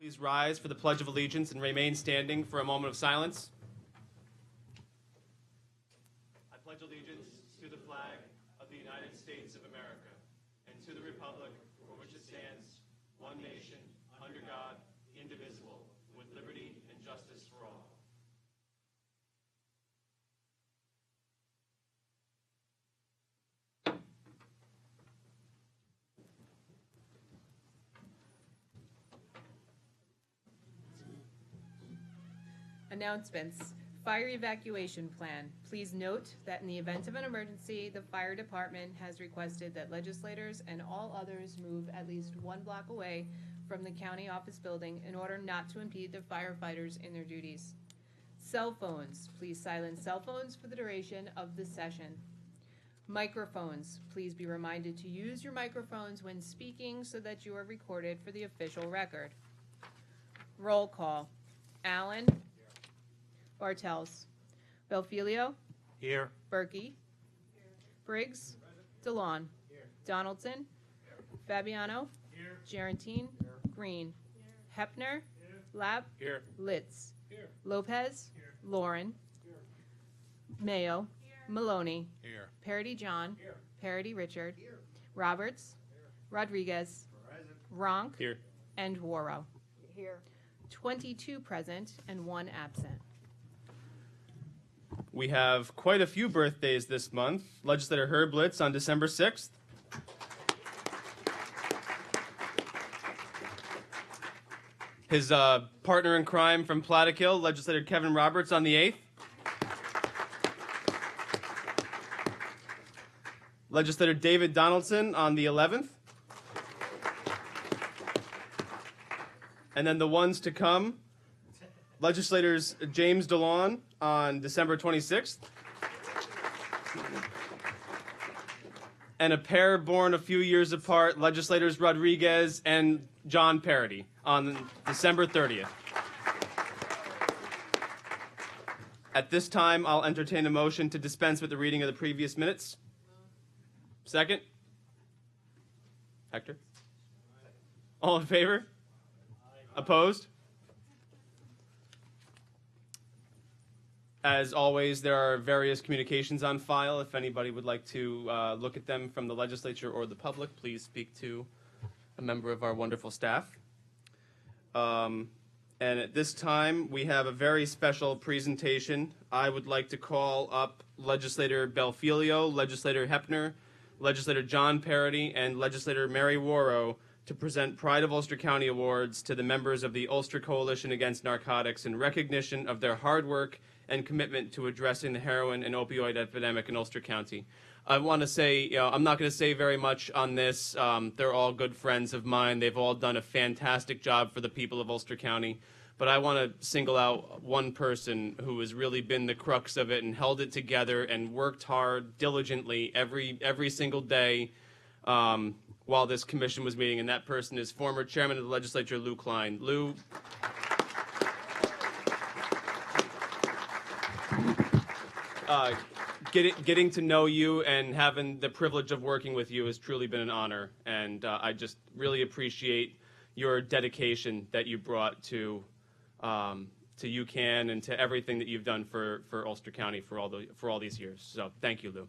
Please rise for the Pledge of Allegiance and remain standing for a moment of silence. I pledge allegiance to the flag of the United States of America and to the republic for which it stands, one nation, under God, indivisible, with liberty and justice for all. Announcements. Fire evacuation plan. Please note that in the event of an emergency, the fire department has requested that legislators and all others move at least 1 block away from the county office building in order not to impede the firefighters in their duties. Cell phones. Please silence cell phones for the duration of the session. Microphones. Please be reminded to use your microphones when speaking so that you are recorded for the official record. Roll call. Allen. Bartels. Belfilio. Here. Berkey. Briggs. DeLon. Donaldson. Fabiano. Gerantine. Green. Hepner. Lapp. Here. Litz. Lopez. Lauren. Mayo. Maloney. Here. Parity John. Parity Richard. Roberts. Rodriguez. Ronk. Here. And Warrow. Here. 22 present and 1 absent. We have quite a few birthdays this month. Legislator Herb Litz on December 6th. His partner in crime from Plattekill, Legislator Kevin Roberts on the 8th. Legislator David Donaldson on the 11th. And then the ones to come, Legislators James DeLon on December 26th. And a pair born a few years apart, Legislators Rodriguez and John Parity on December 30th. At this time, I'll entertain a motion to dispense with the reading of the previous minutes. Second? Hector? All in favor? Opposed? As always, there are various communications on file. If anybody would like to look at them from the legislature or the public, please speak to a member of our wonderful staff. And at this time, we have a very special presentation. I would like to call up Legislator Belfilio, Legislator Hepner, Legislator John Parity, and Legislator Mary Warrow to present Pride of Ulster County Awards to the members of the Ulster Coalition Against Narcotics in recognition of their hard work and commitment to addressing the heroin and opioid epidemic in Ulster County. I want to say, I'm not going to say very much on this. They're all good friends of mine. They've all done a fantastic job for the people of Ulster County. But I want to single out one person who has really been the crux of it and held it together and worked hard, diligently, every single day while this commission was meeting, and that person is former chairman of the legislature, Lou Klein. Lou. Getting to know you and having the privilege of working with you has truly been an honor, and I just really appreciate your dedication that you brought to UCAN and to everything that you've done for Ulster County for all these years. So thank you, Lou.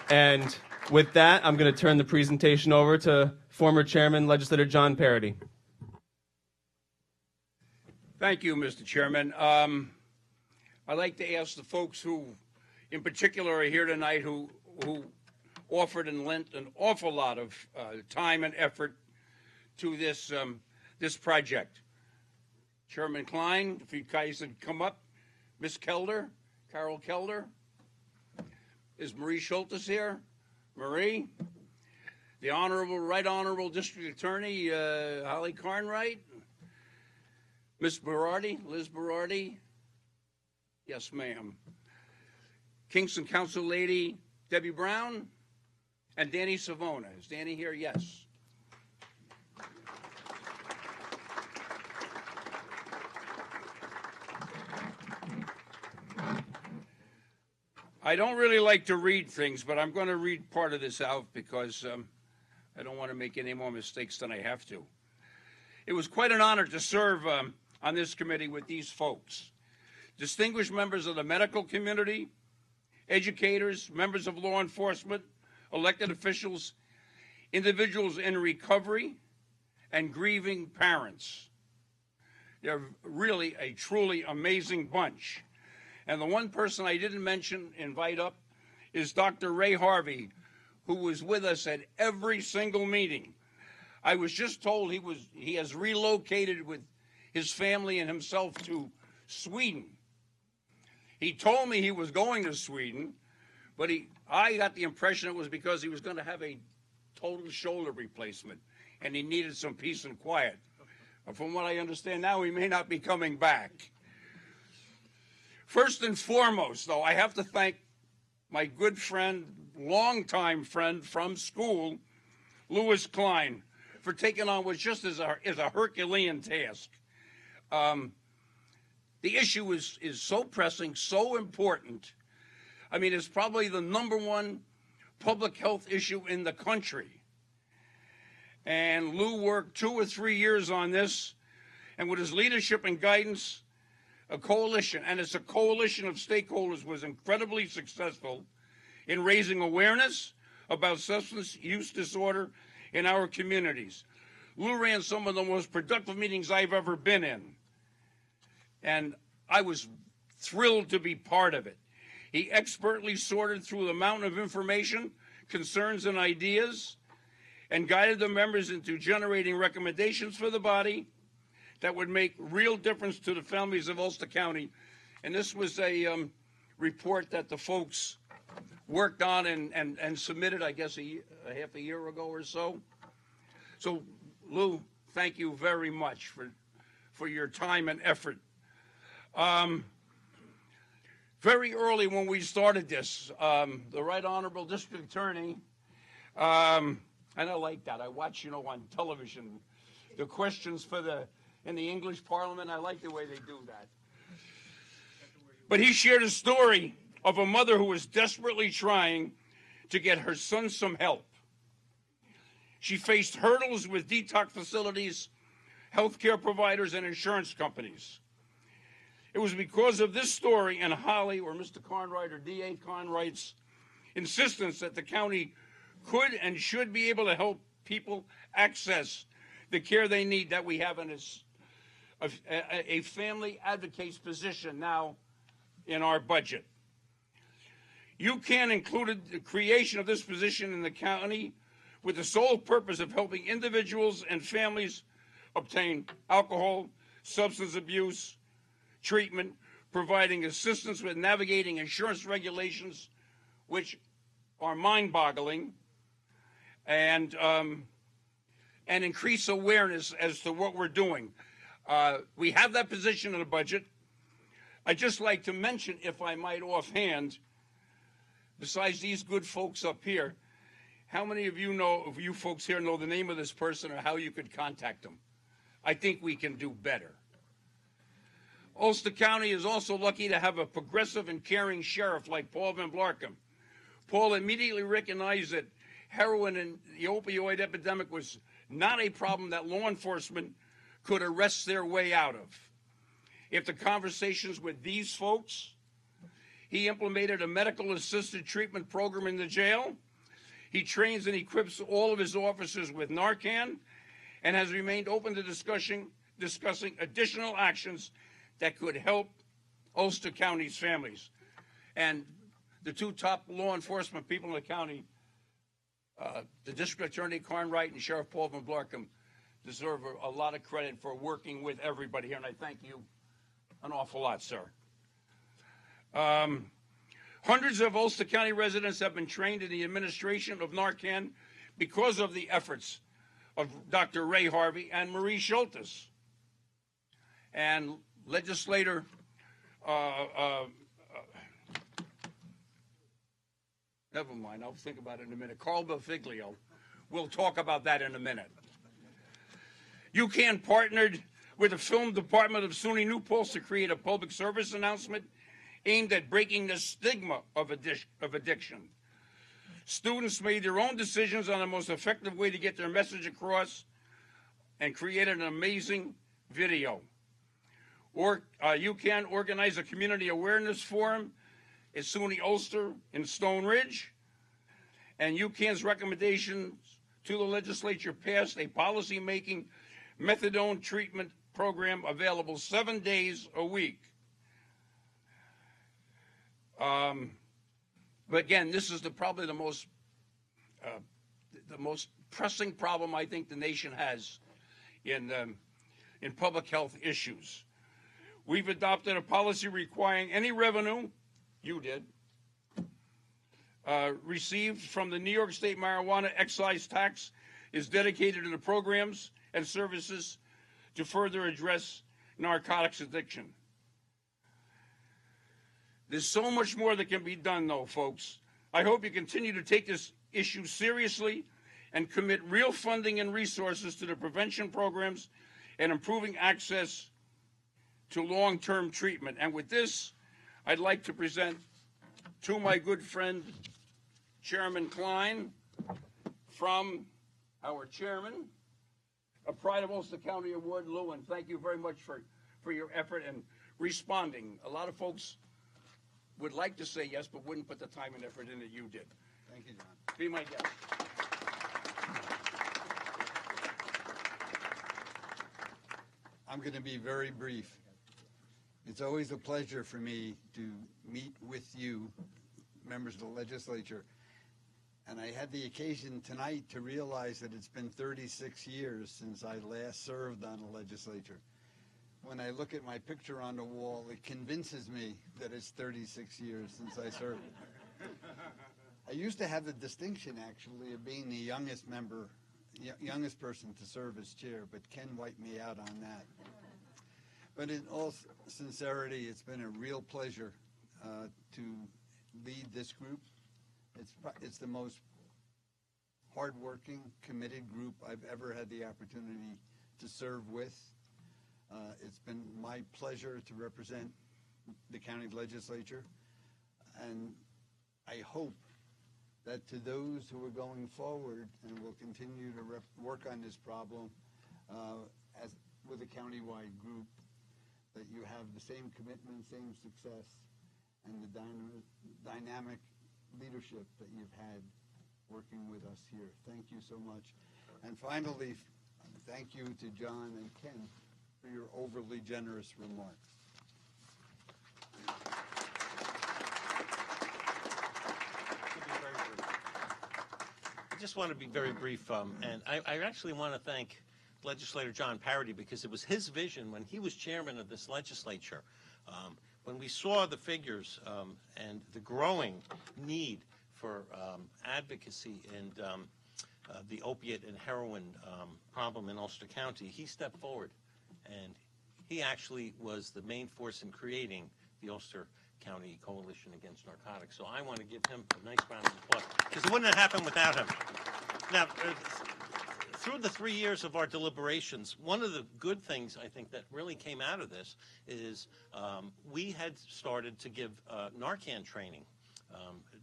And with that, I'm going to turn the presentation over to former Chairman Legislator John Parity. Thank you, Mr. Chairman. I'd like to ask the folks who, in particular, are here tonight who offered and lent an awful lot of time and effort to this project. Chairman Klein, if you guys would come up. Ms. Kelder, Carol Kelder. Is Marie Schultes here? Marie? The Right Honorable District Attorney, Holly Carnwright. Ms. Berardi, Liz Berardi. Yes, ma'am. Kingston Council Lady, Debbie Brown. And Danny Savona. Is Danny here? Yes. I don't really like to read things, but I'm going to read part of this out because I don't want to make any more mistakes than I have to. It was quite an honor to serve on this committee with these folks. Distinguished members of the medical community, educators, members of law enforcement, elected officials, individuals in recovery, and grieving parents. They're really a truly amazing bunch. And the one person I didn't invite up, is Dr. Ray Harvey, who was with us at every single meeting. I was just told he has relocated with his family and himself to Sweden. He told me he was going to Sweden, but I got the impression it was because he was going to have a total shoulder replacement and he needed some peace and quiet. From what I understand now, he may not be coming back. First and foremost, though, I have to thank my good friend, longtime friend from school, Louis Klein, for taking on what just is a Herculean task. The issue is so pressing, so important. I mean, it's probably the #1 public health issue in the country. And Lou worked 2 or 3 years on this, and with his leadership and guidance, a coalition, and it's a coalition of stakeholders, was incredibly successful in raising awareness about substance use disorder in our communities. Lou ran some of the most productive meetings I've ever been in, and I was thrilled to be part of it. He expertly sorted through the mountain of information, concerns, and ideas, and guided the members into generating recommendations for the body that would make real difference to the families of Ulster County. And this was a report that the folks worked on and submitted, I guess, a half a year ago or so. So, Lou, thank you very much for your time and effort. Very early when we started this, the Right Honorable District Attorney, and I like that. I watch, on television, the questions in the English Parliament. I like the way they do that. But he shared a story of a mother who was desperately trying to get her son some help. She faced hurdles with detox facilities, healthcare providers, and insurance companies. It was because of this story and Holly, or Mr. Conright, or D.A. Conright's insistence that the county could and should be able to help people access the care they need that we have in a family advocate's position now in our budget. UCAN included the creation of this position in the county with the sole purpose of helping individuals and families obtain alcohol, substance abuse treatment, providing assistance with navigating insurance regulations, which are mind-boggling, and increase awareness as to what we're doing. We have that position in the budget. I'd just like to mention, if I might offhand, besides these good folks up here, how many of you folks here know the name of this person or how you could contact them? I think we can do better. Ulster County is also lucky to have a progressive and caring sheriff like Paul Van Blarkum. Paul immediately recognized that heroin and the opioid epidemic was not a problem that law enforcement could arrest their way out of. After conversations with these folks, he implemented a medical assisted treatment program in the jail. He trains and equips all of his officers with Narcan and has remained open to discussing additional actions that could help Ulster County's families. And the 2 top law enforcement people in the county, the District Attorney Carnwright and Sheriff Paul Van Blarkum, deserve a lot of credit for working with everybody here, and I thank you an awful lot, sir. Hundreds of Ulster County residents have been trained in the administration of Narcan because of the efforts of Dr. Ray Harvey and Marie Schultes. And legislator never mind, I'll think about it in a minute. Carl Belfiglio, we'll talk about that in a minute. UCAN partnered with the film department of SUNY New Paltz to create a public service announcement aimed at breaking the stigma of addiction. Students made their own decisions on the most effective way to get their message across and created an amazing video. Or you can organize a community awareness forum at SUNY Ulster in Stone Ridge. And UCAN's recommendations to the legislature passed a policy-making methadone treatment program available 7 days a week. But again, this is probably the most pressing problem I think the nation has in public health issues. We've adopted a policy requiring any revenue, you did, received from the New York State marijuana excise tax is dedicated to the programs and services to further address narcotics addiction. There's so much more that can be done, though, folks. I hope you continue to take this issue seriously and commit real funding and resources to the prevention programs and improving access to long-term treatment. And with this, I'd like to present to my good friend, Chairman Klein, from our chairman, a Pride of Ulster County Award, Lou, and thank you very much for your effort and responding. A lot of folks would like to say yes, but wouldn't put the time and effort in that you did. Thank you, John. Be my guest. I'm going to be very brief. It's always a pleasure for me to meet with you, members of the legislature. And I had the occasion tonight to realize that it's been 36 years since I last served on the legislature. When I look at my picture on the wall, it convinces me that it's 36 years since I served. I used to have the distinction, actually, of being the youngest member, youngest person to serve as chair, but Ken wiped me out on that. But in all sincerity, it's been a real pleasure to lead this group. It's the most hardworking, committed group I've ever had the opportunity to serve with. It's been my pleasure to represent the county legislature, and I hope that to those who are going forward and will continue to work on this problem as with a countywide group, that you have the same commitment, same success, and the dynamic leadership that you've had working with us here. Thank you so much. And finally, thank you to John and Ken for your overly generous remarks. I just want to be very brief, and I actually want to thank Legislator John Parody, because it was his vision when he was chairman of this legislature. When we saw the figures and the growing need for advocacy and the opiate and heroin problem in Ulster County, he stepped forward, and he actually was the main force in creating the Ulster County Coalition Against Narcotics. So I want to give him a nice round of applause, because it wouldn't have happened without him. Now, through the 3 years of our deliberations, one of the good things I think that really came out of this is we had started to give Narcan training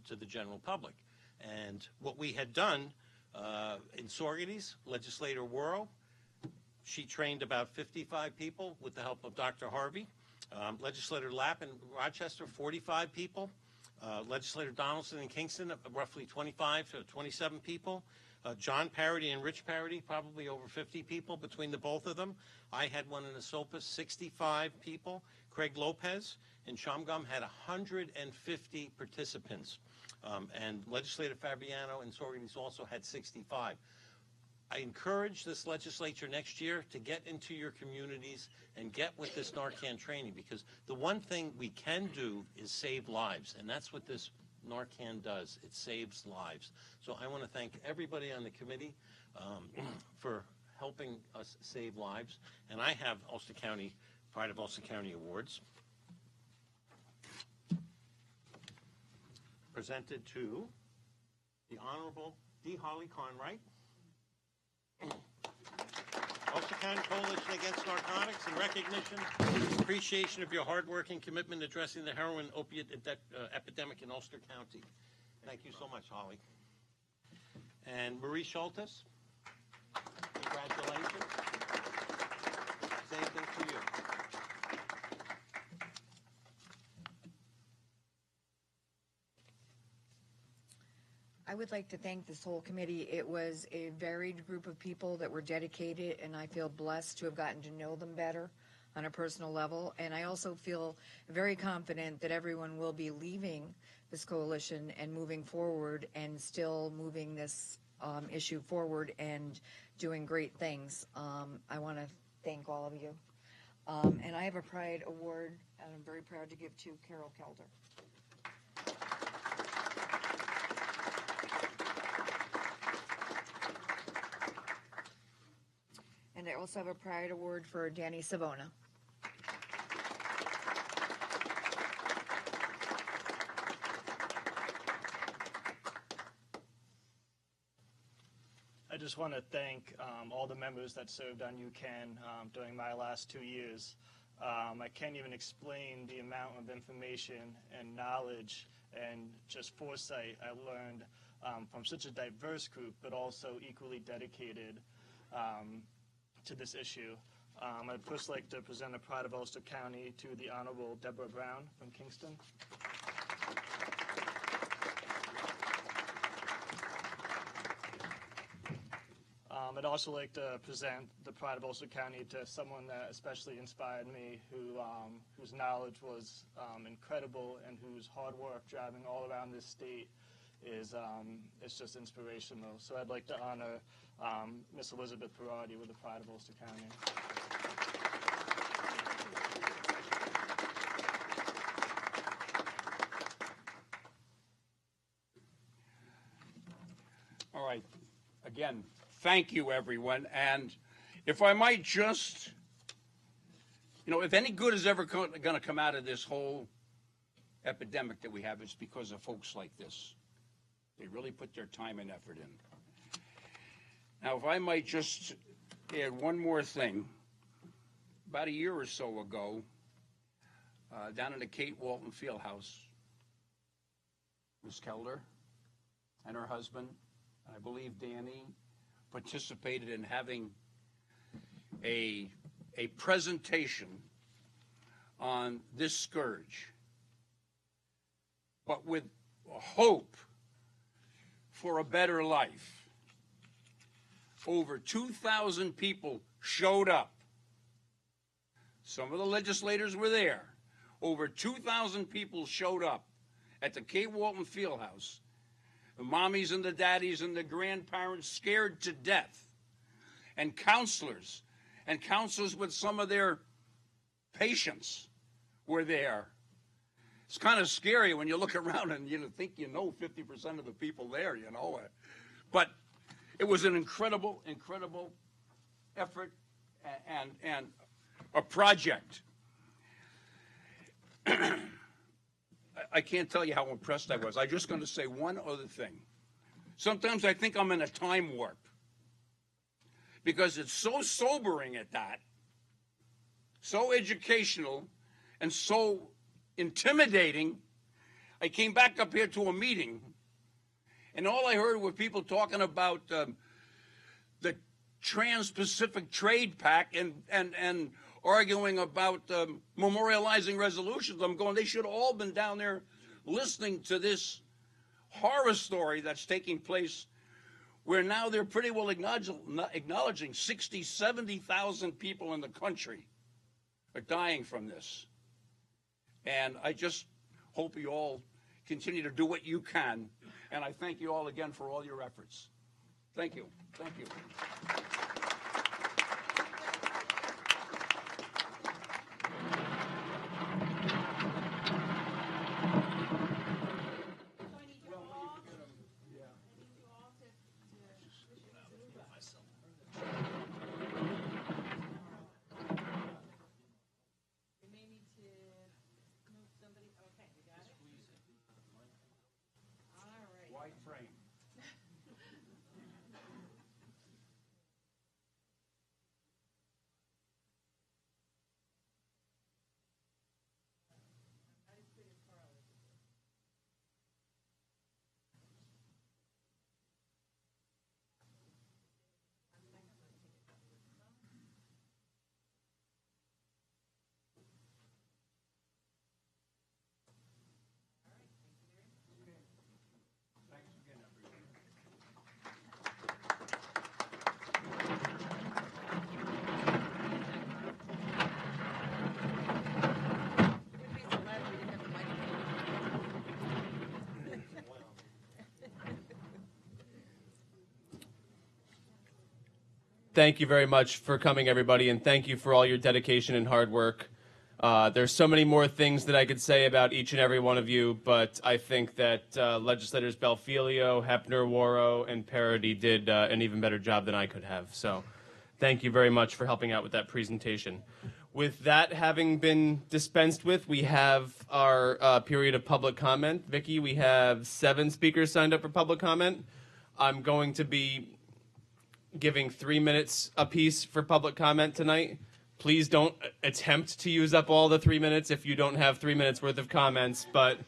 to the general public. And what we had done in Sorganies, Legislator Worrell, she trained about 55 people with the help of Dr. Harvey. Legislator Lapp in Rochester, 45 people. Legislator Donaldson in Kingston, roughly 25 to 27 people. John Parody and Rich Parody, probably over 50 people between the both of them. I had one in Esopus, 65 people. Craig Lopez in Shamgum had 150 participants. And Legislator Fabiano in Sorganies also had 65. I encourage this legislature next year to get into your communities and get with this Narcan training, because the one thing we can do is save lives, and that's what this Narcan does. It saves lives. So I want to thank everybody on the committee for helping us save lives. And I have Ulster County, Pride of Ulster County Awards presented to the Honorable D. Harley Conwright, Ulster County Coalition Against Narcotics, in recognition and appreciation of your hard work and commitment addressing the heroin opiate epidemic in Ulster County. Thank you so much, Holly. And Marie Schultes, congratulations. Same thing for you. I would like to thank this whole committee. It was a varied group of people that were dedicated, and I feel blessed to have gotten to know them better on a personal level. And I also feel very confident that everyone will be leaving this coalition and moving forward and still moving this issue forward and doing great things. I want to thank all of you. And I have a Pride Award, and I'm very proud to give to Carol Kelder. And I also have a Pride Award for Danny Savona. I just want to thank all the members that served on UCAN during my last 2 years. I can't even explain the amount of information and knowledge and just foresight I learned from such a diverse group, but also equally dedicated to this issue. I'd first like to present the pride of Ulster County to the Honorable Deborah Brown from Kingston. I'd also like to present the pride of Ulster County to someone that especially inspired me, whose knowledge was incredible and whose hard work driving all around this state is just inspirational. So I'd like to honor Miss Elizabeth Parati with the pride of Ulster County. All right. Again, thank you, everyone. And if I might just, if any good is ever going to come out of this whole epidemic that we have, it's because of folks like this. They really put their time and effort in. Now, if I might just add one more thing. About a year or so ago, down in the Kate Walton Fieldhouse, Ms. Kelder and her husband, I believe Danny, participated in having a presentation on this scourge, but with hope for a better life. Over 2,000 people showed up. Some of the legislators were there. Over 2,000 people showed up at the Kate Walton Fieldhouse. The mommies and the daddies and the grandparents scared to death. And counselors with some of their patients were there. It's kind of scary when you look around and you think 50% of the people there, But it was an incredible, incredible effort and a project. I can't tell you how impressed I was. I'm just going to say one other thing. Sometimes I think I'm in a time warp because it's so sobering at that, so educational, and so intimidating. I came back up here to a meeting, and all I heard were people talking about the Trans-Pacific Trade Pact and arguing about memorializing resolutions. I'm going, they should have all been down there listening to this horror story that's taking place, where now they're pretty well acknowledging 60, 70,000 people in the country are dying from this. And I just hope you all continue to do what you can. And I thank you all again for all your efforts. Thank you. Thank you. thank you very much for coming, everybody, and thank you for all your dedication and hard work. There's so many more things that I could say about each and every one of you, but I think that legislators Belfilio, Hepner, Warrow, and Parody did an even better job than I could have. So thank you very much for helping out with that presentation. With that having been dispensed with, we have our period of public comment. Vicky, we have 7 speakers signed up for public comment. I'm going to be giving 3 minutes apiece for public comment tonight. Please don't attempt to use up all the 3 minutes if you don't have 3 minutes worth of comments, but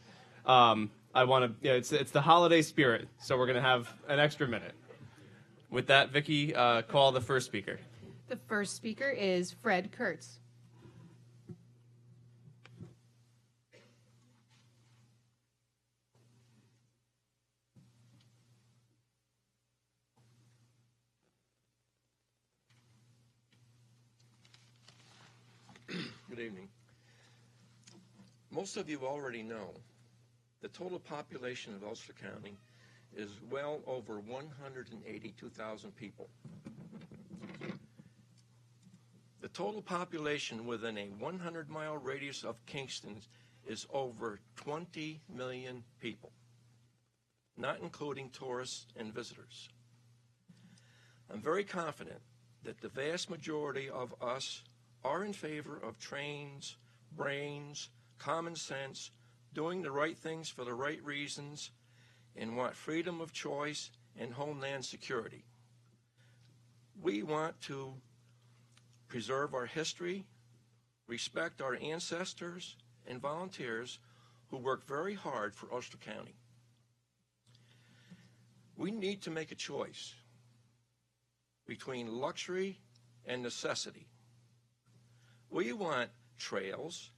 I want to, it's the holiday spirit, so we're going to have an extra minute. With that, Vicky, call the first speaker. The first speaker is Fred Kurtz. Good evening. Most of you already know the total population of Ulster County is well over 182,000 people. The total population within a 100-mile radius of Kingston is over 20 million people, not including tourists and visitors. I'm very confident that the vast majority of us are in favor of trains, brains, common sense, doing the right things for the right reasons, and want freedom of choice and homeland security. We want to preserve our history, respect our ancestors and volunteers who work very hard for Ulster County. We need to make a choice between luxury and necessity. We want trails,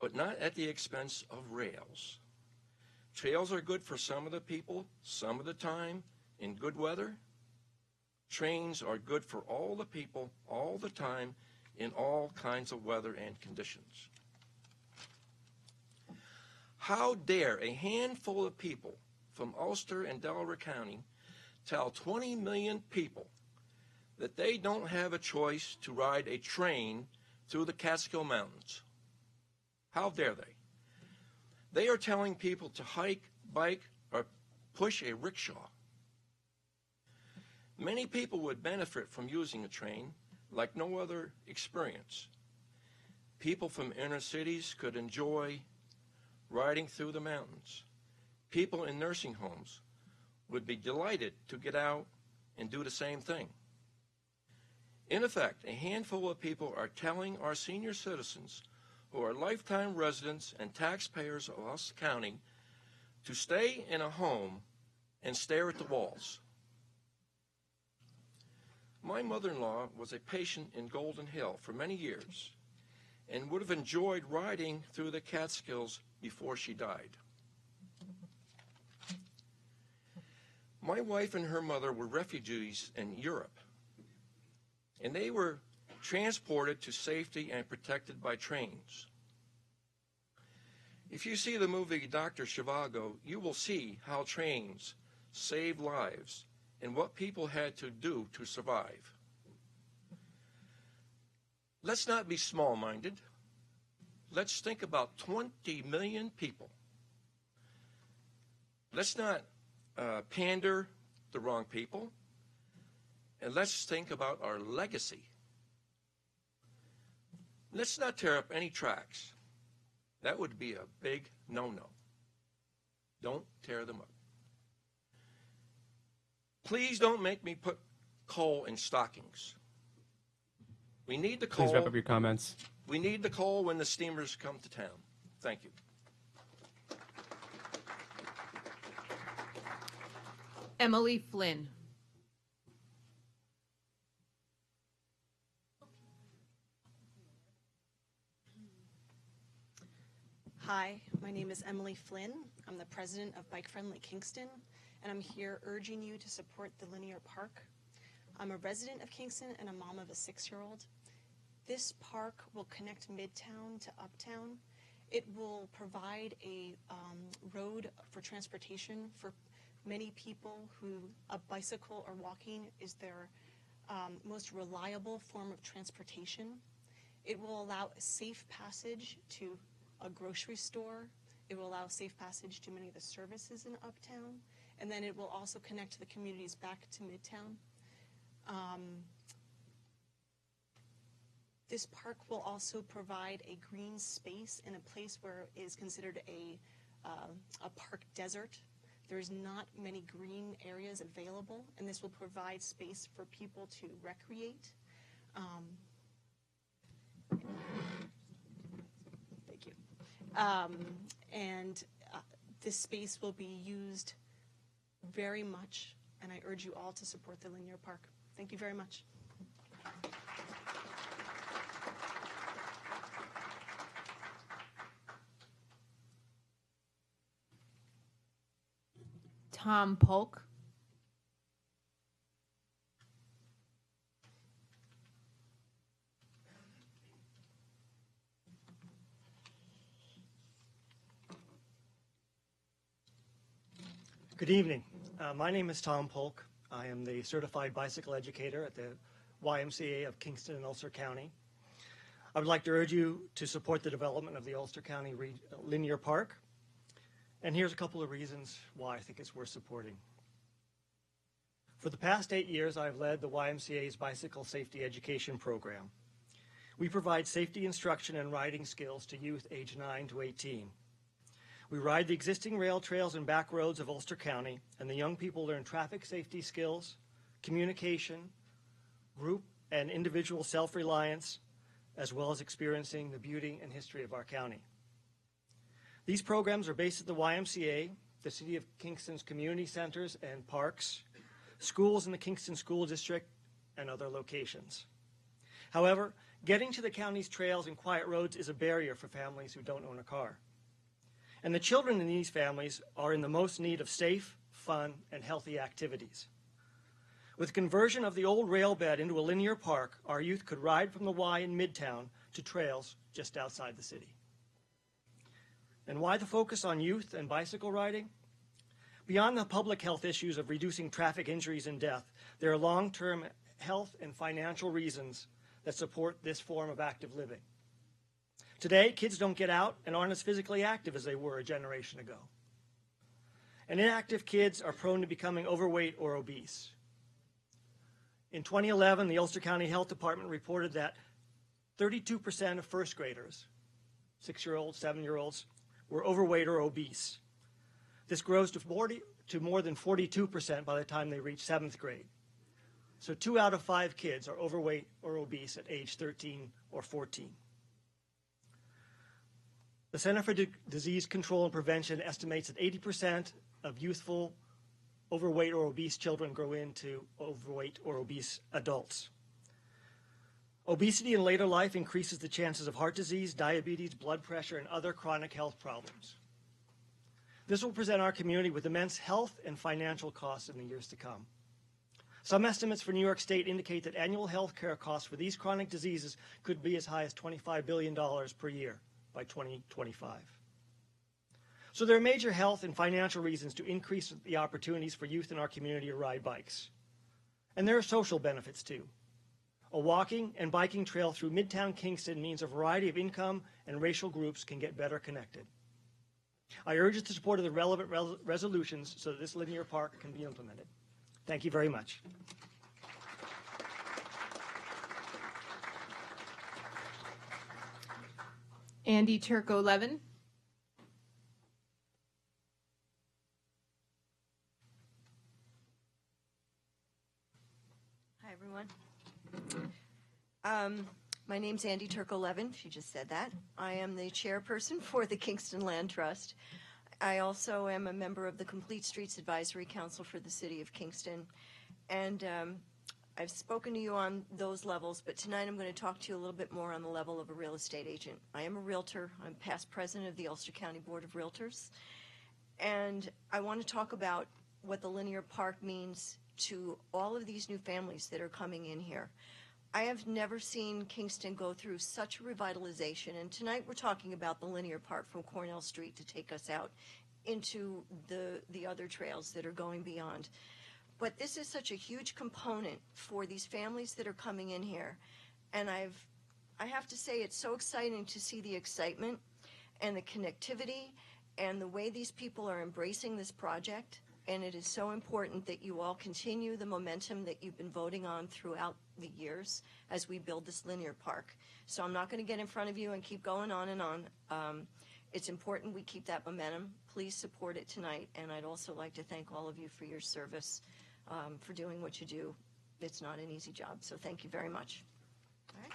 but not at the expense of rails. Trails are good for some of the people, some of the time, in good weather. Trains are good for all the people, all the time, in all kinds of weather and conditions. How dare a handful of people from Ulster and Delaware County tell 20 million people that they don't have a choice to ride a train through the Catskill Mountains? How dare they? They are telling people to hike, bike, or push a rickshaw. Many people would benefit from using a train like no other experience. People from inner cities could enjoy riding through the mountains. People in nursing homes would be delighted to get out and do the same thing. In effect, a handful of people are telling our senior citizens who are lifetime residents and taxpayers of Ulster County to stay in a home and stare at the walls. My mother-in-law was a patient in Golden Hill for many years and would have enjoyed riding through the Catskills before she died. My wife and her mother were refugees in Europe, and they were transported to safety and protected by trains. If you see the movie Dr. Zhivago, you will see how trains saved lives and what people had to do to survive. Let's not be small-minded. Let's think about 20 million people. Let's not pander the wrong people. And let's think about our legacy. Let's not tear up any tracks. That would be a big no-no. Don't tear them up. Please don't make me put coal in stockings. We need the coal. Please wrap up your comments. We need the coal when the steamers come to town. Thank you. Emily Flynn. Hi, my name is Emily Flynn. I'm the president of Bike Friendly Kingston, and I'm here urging you to support the linear park. I'm a resident of Kingston and a mom of a 6-year-old. This park will connect Midtown to Uptown. It will provide a road for transportation for many people who a bicycle or walking is their most reliable form of transportation. It will allow a safe passage to a grocery store. It will allow safe passage to many of the services in Uptown. And then it will also connect the communities back to Midtown. This park will also provide a green space in a place where it is considered a park desert. There's not many green areas available, and this will provide space for people to recreate. Thank you. This space will be used very much, and I urge you all to support the linear park. Thank you very much. Tom Polk. Good evening. My name is Tom Polk. I am the certified bicycle educator at the YMCA of Kingston and Ulster County. I would like to urge you to support the development of the Ulster County Linear Park. And here's a couple of reasons why I think it's worth supporting. For the past 8 years, I've led the YMCA's Bicycle Safety Education Program. We provide safety instruction and riding skills to youth aged 9 to 18. We ride the existing rail trails and back roads of Ulster County, and the young people learn traffic safety skills, communication, group and individual self-reliance, as well as experiencing the beauty and history of our county. These programs are based at the YMCA, the City of Kingston's community centers and parks, schools in the Kingston School District, and other locations. However, getting to the county's trails and quiet roads is a barrier for families who don't own a car. And the children in these families are in the most need of safe, fun, and healthy activities. With conversion of the old rail bed into a linear park, our youth could ride from the Y in Midtown to trails just outside the city. And why the focus on youth and bicycle riding? Beyond the public health issues of reducing traffic injuries and death, there are long-term health and financial reasons that support this form of active living. Today, kids don't get out and aren't as physically active as they were a generation ago. And inactive kids are prone to becoming overweight or obese. In 2011, the Ulster County Health Department reported that 32% of first graders, 6-year-olds, 7-year-olds, were overweight or obese. This grows to more than 42% by the time they reach 7th grade. So 2 out of 5 kids are overweight or obese at age 13 or 14. The Center for Disease Control and Prevention estimates that 80% of youthful overweight or obese children grow into overweight or obese adults. Obesity in later life increases the chances of heart disease, diabetes, blood pressure, and other chronic health problems. This will present our community with immense health and financial costs in the years to come. Some estimates for New York State indicate that annual health care costs for these chronic diseases could be as high as $25 billion per year by 2025. So there are major health and financial reasons to increase the opportunities for youth in our community to ride bikes. And there are social benefits too. A walking and biking trail through Midtown Kingston means a variety of income and racial groups can get better connected. I urge the support of the relevant resolutions so that this linear park can be implemented. Thank you very much. Andy Turco-Levin. Hi, everyone. My name's Andy Turco-Levin. She just said that. I am the chairperson for the Kingston Land Trust. I also am a member of the Complete Streets Advisory Council for the City of Kingston. And I've spoken to you on those levels, but tonight I'm going to talk to you a little bit more on the level of a real estate agent. I am a realtor. I'm past president of the Ulster County Board of Realtors. And I want to talk about what the linear park means to all of these new families that are coming in here. I have never seen Kingston go through such a revitalization, and tonight we're talking about the linear park from Cornell Street to take us out into the other trails that are going beyond. But this is such a huge component for these families that are coming in here. And I have to say, it's so exciting to see the excitement and the connectivity and the way these people are embracing this project. And it is so important that you all continue the momentum that you've been voting on throughout the years as we build this linear park. So I'm not going to get in front of you and keep going on and on. It's important we keep that momentum. Please support it tonight. And I'd also like to thank all of you for your service, for doing what you do. It's not an easy job. So thank you very much. All right.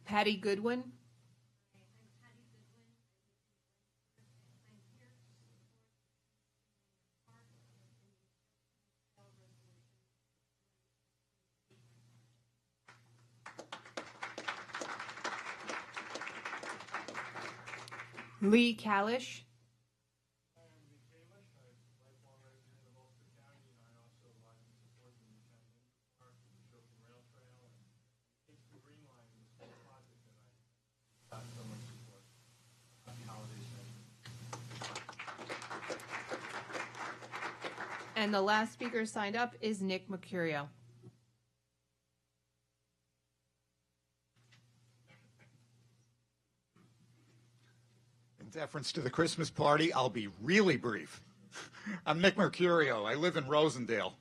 Patty Goodwin. Lee Kalish. And the last speaker signed up is Nick Mercurio. In deference to the Christmas party, I'll be really brief. I'm Nick Mercurio. I live in Rosendale,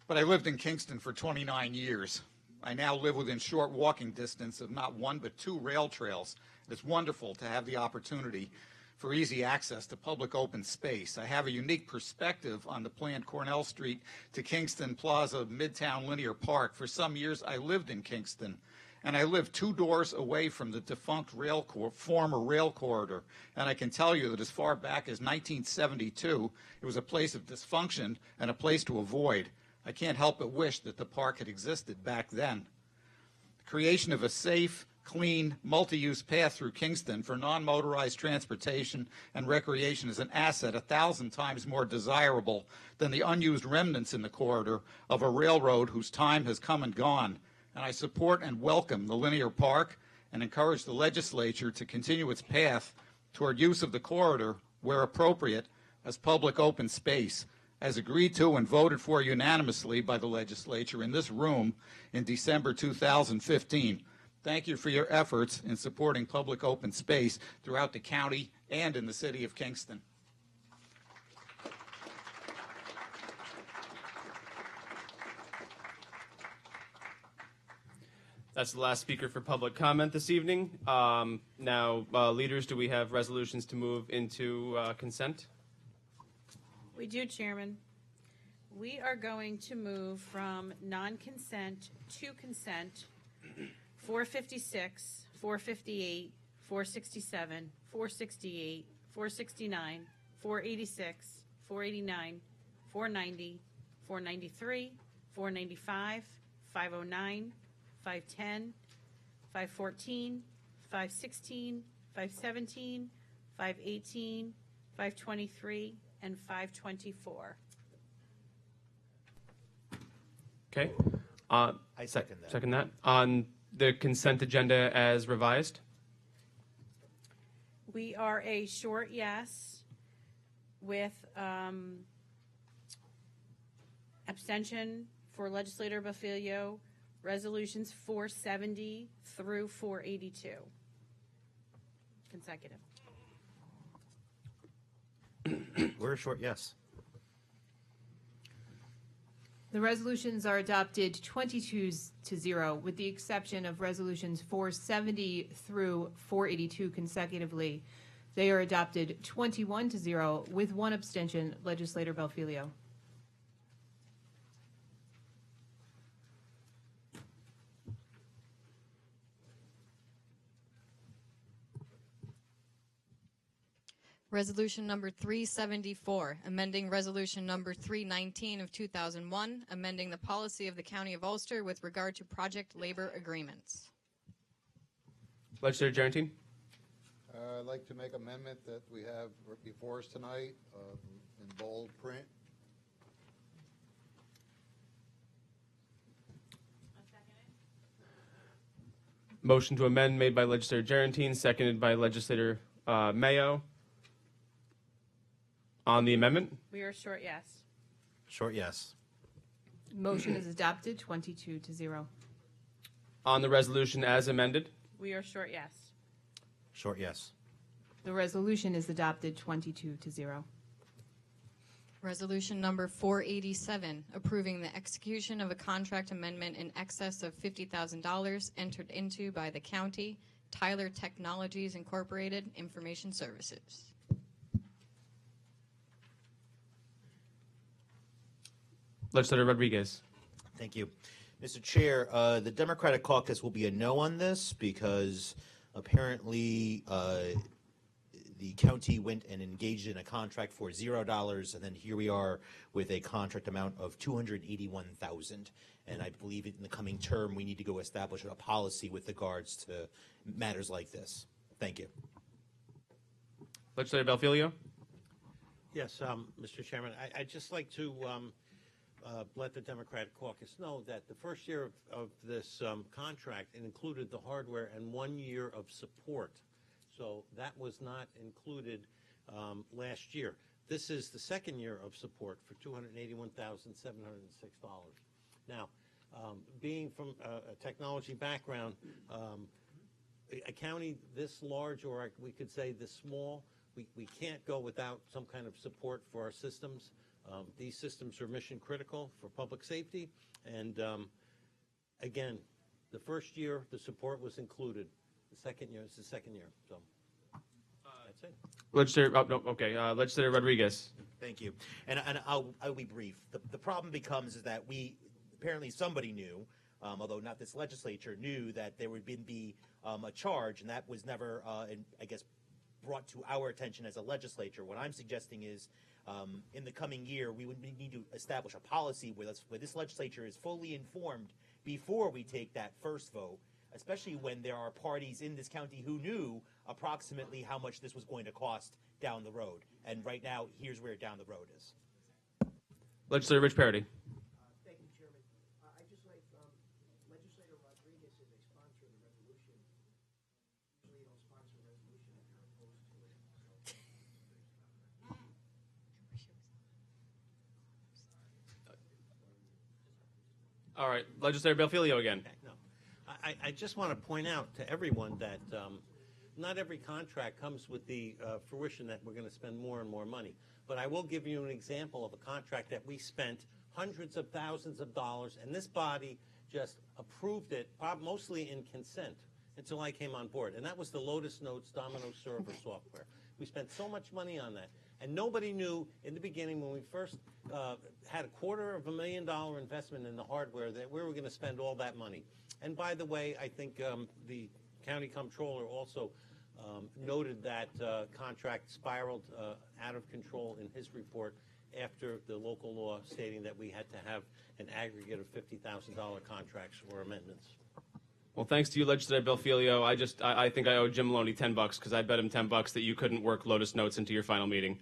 but I lived in Kingston for 29 years. I now live within short walking distance of not one but two rail trails. It's wonderful to have the opportunity for easy access to public open space. I have a unique perspective on the planned Cornell Street to Kingston Plaza Midtown Linear Park. For some years, I lived in Kingston, and I lived 2 doors away from the defunct former rail corridor. And I can tell you that as far back as 1972, it was a place of dysfunction and a place to avoid. I can't help but wish that the park had existed back then. The creation of a safe, clean, multi-use path through Kingston for non-motorized transportation and recreation is an asset 1,000 times more desirable than the unused remnants in the corridor of a railroad whose time has come and gone. And I support and welcome the linear park and encourage the legislature to continue its path toward use of the corridor where appropriate as public open space, as agreed to and voted for unanimously by the legislature in this room in December 2015. Thank you for your efforts in supporting public open space throughout the county and in the city of Kingston. That's the last speaker for public comment this evening. Now, leaders, do we have resolutions to move into consent? We do, Chairman. We are going to move from non-consent to consent 456, 458, 467, 468, 469, 486, 489, 490, 493, 495, 509, 510, 514, 516, 517, 518, 523, and 524. Okay. I second that. Second that. On the consent agenda as revised? We are a short yes with abstention for Legislator Bafilio, resolutions 470 through 482. Consecutive. We're a short yes. The resolutions are adopted 22-0, with the exception of resolutions 470 through 482 consecutively. They are adopted 21-0, with one abstention, Legislator Belfilio. Resolution number 374, amending resolution number 319 of 2001, amending the policy of the County of Ulster with regard to project labor agreements. Legislator Jarentine? I'd like to make amendment that we have before us tonight in bold print. Motion to amend made by Legislator Jarentine, seconded by Legislator Mayo. On the amendment? We are short yes. Short yes. Motion is adopted, 22-0. On the resolution as amended? We are short yes. Short yes. The resolution is adopted, 22-0. Resolution number 487, approving the execution of a contract amendment in excess of $50,000 entered into by the county, Tyler Technologies Incorporated, Information Services. Legislator Rodriguez. Thank you. Mr. Chair, the Democratic caucus will be a no on this because apparently the county went and engaged in a contract for $0, and then here we are with a contract amount of $281,000. And I believe in the coming term we need to go establish a policy with regards to matters like this. Thank you. Legislator Belfilio. Yes, Mr. Chairman, I'd just like to let the Democratic caucus know that the first year of this contract included the hardware and 1 year of support. So that was not included last year. This is the second year of support for $281,706. Now, being from a technology background, a county this large, or we could say this small, we can't go without some kind of support for our systems. These systems are mission critical for public safety. And again, the first year, the support was included. The second year, it's the second year. So that's it. Legislator, Legislator Rodriguez. Thank you. And I'll be brief. The problem becomes is that apparently somebody knew, although not this legislature, knew that there would be a charge, and that was never, I guess, brought to our attention as a legislature. What I'm suggesting is in the coming year, we would need to establish a policy where this legislature is fully informed before we take that first vote, especially when there are parties in this county who knew approximately how much this was going to cost down the road. And right now, here's where down the road is. Legislator Rich Parity. Thank you, Chairman. I just like Legislator Rodriguez is a sponsor of the resolution. Usually you don't sponsor a resolution if you're opposed to it. All right, Legislator Belfilio again. No, I just want to point out to everyone that not every contract comes with the fruition that we're going to spend more and more money. But I will give you an example of a contract that we spent hundreds of thousands of dollars, and this body just approved it, mostly in consent, until I came on board. And that was the Lotus Notes Domino server software. We spent so much money on that. And nobody knew in the beginning when we first had $250,000 investment in the hardware that we were going to spend all that money. And by the way, I think the county comptroller also noted that contract spiraled out of control in his report after the local law stating that we had to have an aggregate of $50,000 contracts or amendments. Well, thanks to you, Legislator Belfilio. I think I owe Jim Maloney $10 because I bet him $10 that you couldn't work Lotus Notes into your final meeting.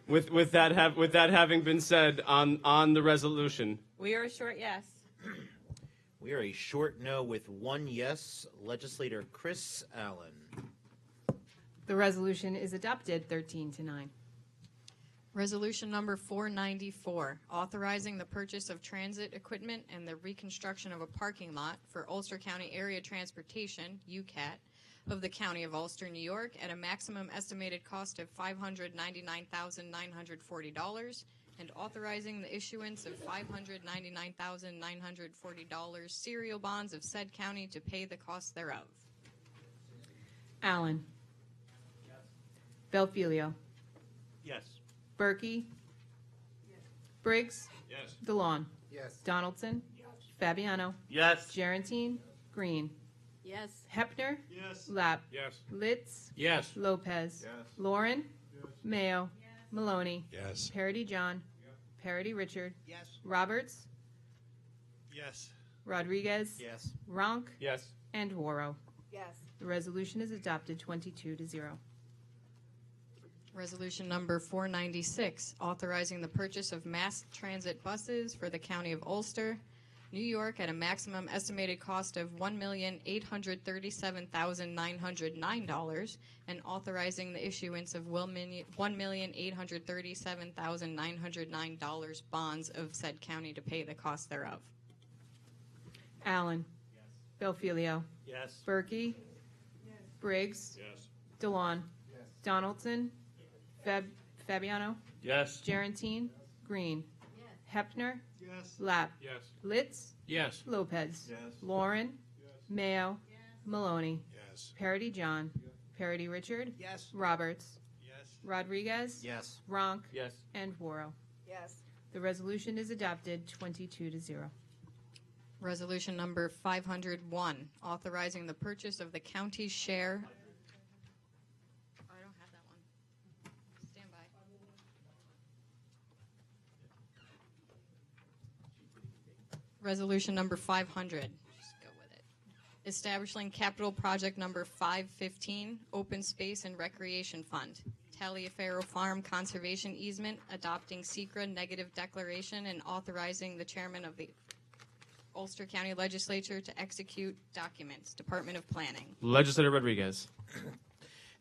With that having been said, on the resolution, We are a short yes. We are a short no with 1 yes. Legislator Chris Allen. The resolution is adopted, 13-9. Resolution number 494, authorizing the purchase of transit equipment and the reconstruction of a parking lot for Ulster County Area Transportation, UCAT, of the County of Ulster, New York, at a maximum estimated cost of $599,940, and authorizing the issuance of $599,940 serial bonds of said county to pay the costs thereof. Allen. Yes. Belfilio. Yes. Berkey. Yes. Briggs. Yes. DeLon. Yes. Donaldson. Yes. Fabiano. Yes. Gerantine. Green. Yes. Hepner. Yes. Lapp. Yes. Litz. Yes. Lopez. Yes. Lauren. Yes. Mayo. Yes. Maloney. Yes. Parity John. Yes. Parity Richard. Yes. Roberts. Yes. Rodriguez. Yes. Ronk. yes. And Worrow. Yes. The resolution is adopted, 22-0. Resolution number 496, authorizing the purchase of mass transit buses for the County of Ulster, New York, at a maximum estimated cost of $1,837,909, and authorizing the issuance of $1,837,909 bonds of said county to pay the cost thereof. Allen. Belfiglio. Yes. Berkey. Briggs. Yes. DeLon. Donaldson. Fabiano. Yes. Gerantine. Green. Hepner. Yes. Lapp. Yes. Litz. Yes. Lopez. Yes. Lauren. Mayo. Maloney. Yes. Parity John. Parity Richard. Yes. Roberts. Yes. Rodriguez. Yes. Ronk. Yes. And Worrell. Yes. The resolution is adopted 22-0. Resolution number 501, authorizing the purchase of the county's share. I don't have that one. Stand by. Resolution number 500. Just go with it. Establishing capital project number 515, Open Space and Recreation Fund. Taliaferro Farm Conservation Easement, adopting SECRA negative declaration and authorizing the chairman of the Ulster County Legislature to execute documents. Department of Planning. Legislator Rodriguez.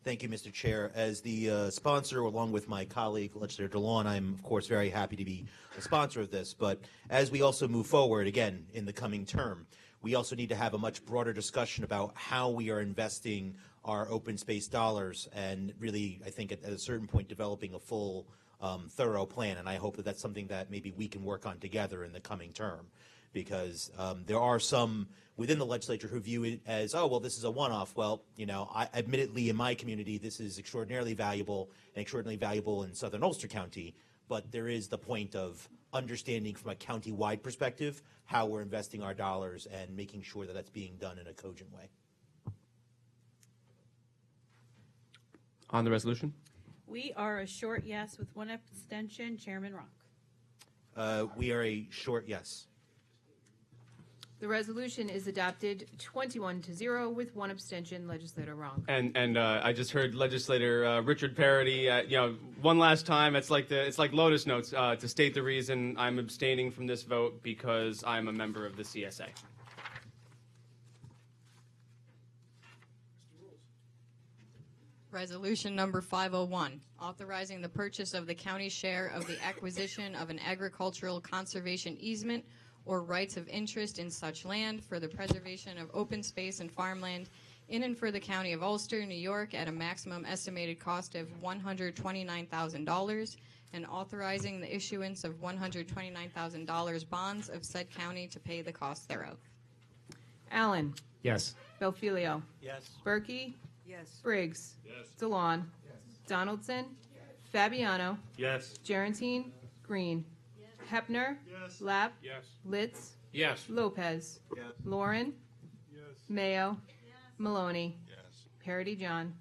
Thank you, Mr. Chair. As the sponsor, along with my colleague, Legislator DeLon, I'm, of course, very happy to be a sponsor of this. But as we also move forward, again, in the coming term, we also need to have a much broader discussion about how we are investing our open space dollars and really, I think, at a certain point, developing a full, thorough plan. And I hope that that's something that maybe we can work on together in the coming term. Because there are some within the legislature who view it as, oh, well, this is a one-off. Well, you know, admittedly, in my community, this is extraordinarily valuable in southern Ulster County. But there is the point of understanding from a county-wide perspective how we're investing our dollars and making sure that that's being done in a cogent way. On the resolution? We are a short yes with one abstention. Chairman Ronk. We are a short yes. The resolution is adopted 21-0 with one abstention. Legislator Ronk. And I just heard Legislator Richard Parity. One last time, it's like Lotus Notes to state the reason I'm abstaining from this vote because I'm a member of the CSA. Resolution number 501, authorizing the purchase of the county's share of the acquisition of an agricultural conservation easement or rights of interest in such land for the preservation of open space and farmland in and for the county of Ulster, New York, at a maximum estimated cost of $129,000, and authorizing the issuance of $129,000 bonds of said county to pay the cost thereof. Allen. Yes. Belfiglio. Yes. Berkey. Yes. Briggs. Yes. DeLon. Donaldson. Fabiano. Yes. Gerantine. Green. Hepner. Yes. Lapp. Yes. Litz. Yes. Lopez. Yes. Lauren. Yes. Mayo. Maloney. Yes. Parity John.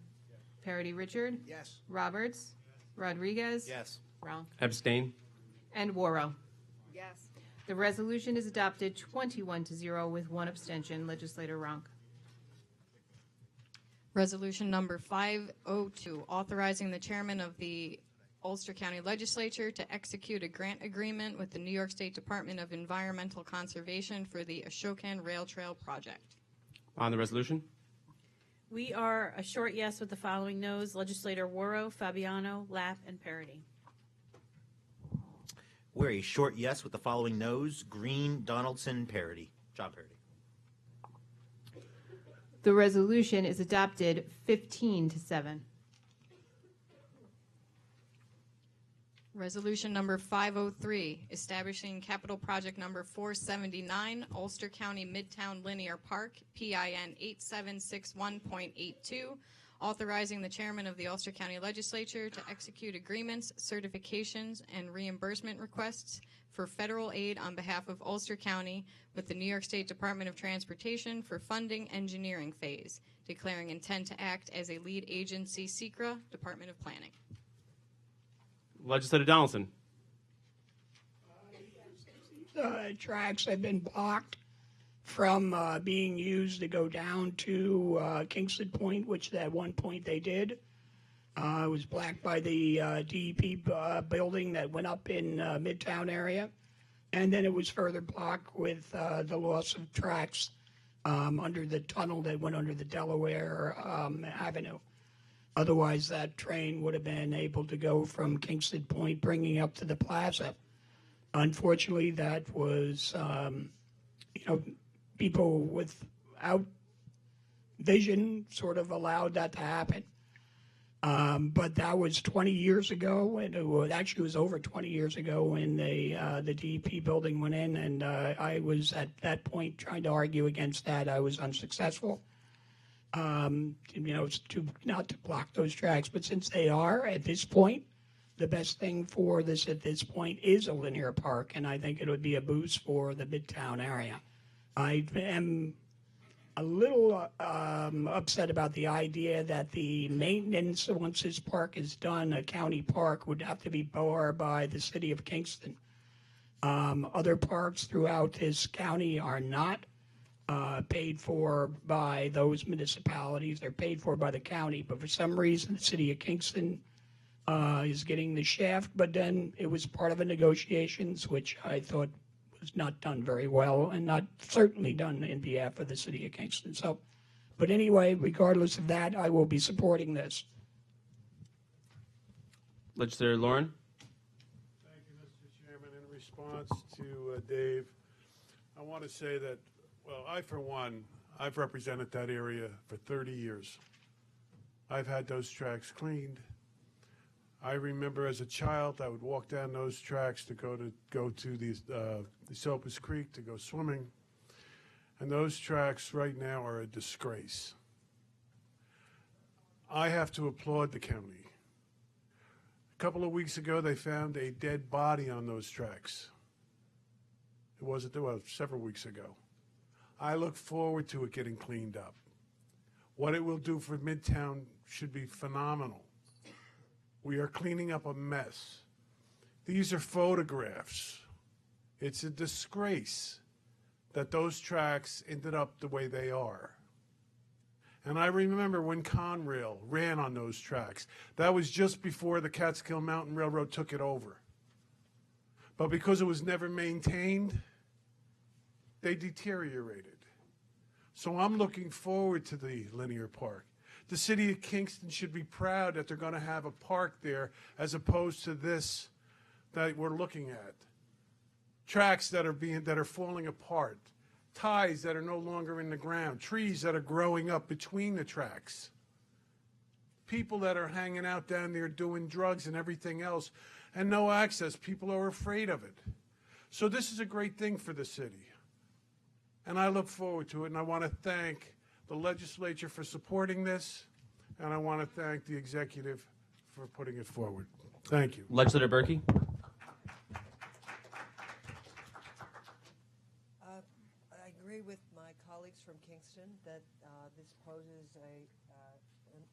Parity Richard. Yes. Roberts. Rodriguez. Yes. Ronk. Abstain. And Worrell. Yes. The resolution is adopted 21-0 with one abstention. Legislator Ronk. Resolution number 502, authorizing the chairman of the Ulster County Legislature to execute a grant agreement with the New York State Department of Environmental Conservation for the Ashokan Rail Trail project. On the resolution? We are a short yes with the following noes: Legislator Worrell, Fabiano, Lapp, and Parity. We're a short yes with the following noes: Green, Donaldson, Parity. John Parity. The resolution is adopted 15-7. Resolution number 503, establishing capital project number 479, Ulster County Midtown Linear Park, PIN 8761.82, authorizing the chairman of the Ulster County Legislature to execute agreements, certifications, and reimbursement requests for federal aid on behalf of Ulster County with the New York State Department of Transportation for funding engineering phase, declaring intent to act as a lead agency, SECRA, Department of Planning. Legislator Donaldson. Tracks have been blocked from being used to go down to Kingston Point, which at one point they did. It was blocked by the DEP building that went up in Midtown area. And then it was further blocked with the loss of tracks under the tunnel that went under the Delaware Avenue. Otherwise, that train would have been able to go from Kingston Point, bringing up to the plaza. Unfortunately, that was, people without vision sort of allowed that to happen. But that was 20 years ago, and it was over 20 years ago when the DEP building went in, and I was at that point trying to argue against that. I was unsuccessful. Not to block those tracks, but since they are at this point, the best thing for this at this point is a linear park, and I think it would be a boost for the Midtown area. I am a little upset about the idea that the maintenance, once this park is done, a county park, would have to be borne by the city of Kingston. Other parks throughout this county are not paid for by those municipalities. They're paid for by the county, but for some reason, the city of Kingston is getting the shaft, but then it was part of the negotiations, which I thought was not done very well, and not certainly done in behalf of the city of Kingston. So, but anyway, regardless of that, I will be supporting this. Legislator Lauren. Thank you, Mr. Chairman. In response to Dave, I want to say that, well, I, for one, I've represented that area for 30 years. I've had those tracks cleaned. I remember as a child, I would walk down those tracks to go to the Soapus Creek to go swimming, and those tracks right now are a disgrace. I have to applaud the county. A couple of weeks ago, they found a dead body on those tracks. It was several weeks ago. I look forward to it getting cleaned up. What it will do for Midtown should be phenomenal. We are cleaning up a mess. These are photographs. It's a disgrace that those tracks ended up the way they are. And I remember when Conrail ran on those tracks. That was just before the Catskill Mountain Railroad took it over. But because it was never maintained, they deteriorated. So I'm looking forward to the linear park. The city of Kingston should be proud that they're going to have a park there as opposed to this that we're looking at. Tracks that are falling apart, ties that are no longer in the ground, trees that are growing up between the tracks, people that are hanging out down there doing drugs and everything else, and no access. People are afraid of it. So this is a great thing for the city. And I look forward to it, and I want to thank the legislature for supporting this, and I want to thank the executive for putting it forward. Thank you. Legislator Berkey. I agree with my colleagues from Kingston that this poses a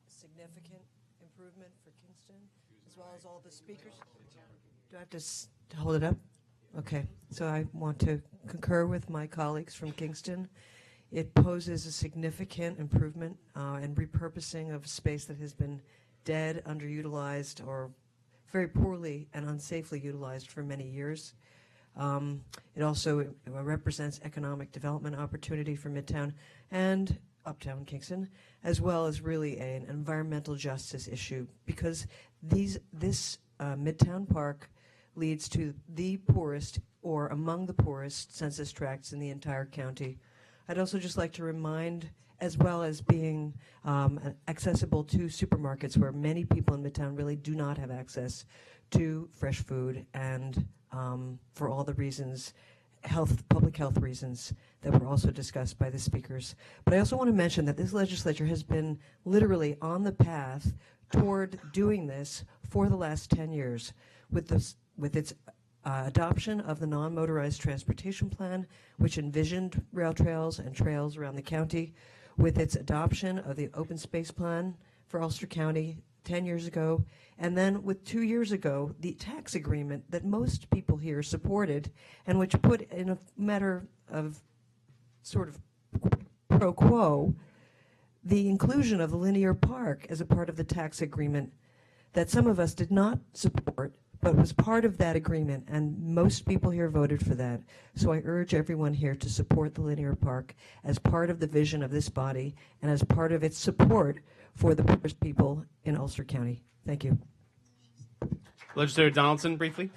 significant improvement for Kingston, as well as all the speakers. Do I have to hold it up? Okay, so I want to concur with my colleagues from Kingston. It poses a significant improvement and repurposing of space that has been dead, underutilized, or very poorly and unsafely utilized for many years. It also represents economic development opportunity for Midtown and Uptown Kingston, as well as really an environmental justice issue, because this Midtown Park leads to the poorest or among the poorest census tracts in the entire county. I'd also just like to remind, as well as being accessible to supermarkets, where many people in Midtown really do not have access to fresh food, and for all the reasons, public health reasons that were also discussed by the speakers. But I also want to mention that this legislature has been literally on the path toward doing this for the last 10 years with its adoption of the non-motorized transportation plan, which envisioned rail trails and trails around the county, with its adoption of the open space plan for Ulster County 10 years ago, and then with 2 years ago, the tax agreement that most people here supported, and which put in a matter of sort of pro quo the inclusion of the linear park as a part of the tax agreement that some of us did not support, but was part of that agreement, and most people here voted for that. So I urge everyone here to support the linear park as part of the vision of this body and as part of its support for the poorest people in Ulster County. Thank you. Legislator Donaldson, briefly.